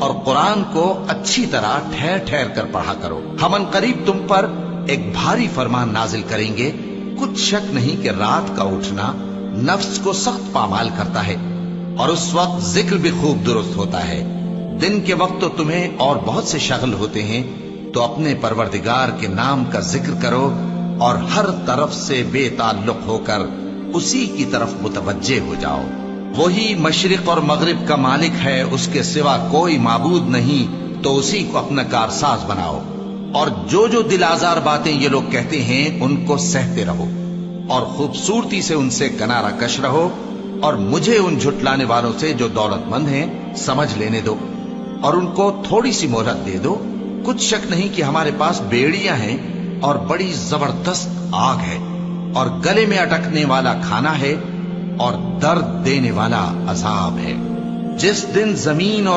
اور قرآن کو اچھی طرح ٹھہر ٹھہر کر پڑھا کرو. ہم ان قریب تم پر ایک بھاری فرمان نازل کریں گے. کچھ شک نہیں کہ رات کا اٹھنا نفس کو سخت پامال کرتا ہے اور اس وقت ذکر بھی خوب درست ہوتا ہے. دن کے وقت تو تمہیں اور بہت سے شغل ہوتے ہیں، تو اپنے پروردگار کے نام کا ذکر کرو اور ہر طرف سے بے تعلق ہو کر اسی کی طرف متوجہ ہو جاؤ. وہی مشرق اور مغرب کا مالک ہے، اس کے سوا کوئی معبود نہیں، تو اسی کو اپنا کارساز بناؤ. اور جو دل آزار باتیں یہ لوگ کہتے ہیں ان کو سہتے رہو اور خوبصورتی سے ان سے کنارہ کش رہو، اور مجھے ان جھٹلانے والوں سے جو دولت مند ہیں سمجھ لینے دو اور ان کو تھوڑی سی مہلت دے دو. کچھ شک نہیں کہ ہمارے پاس بیڑیاں ہیں اور بڑی زبردست آگ ہے اور گلے میں اٹکنے والا کھانا ہے اور درد دینے والا عذاب ہے. جس دن زمین اور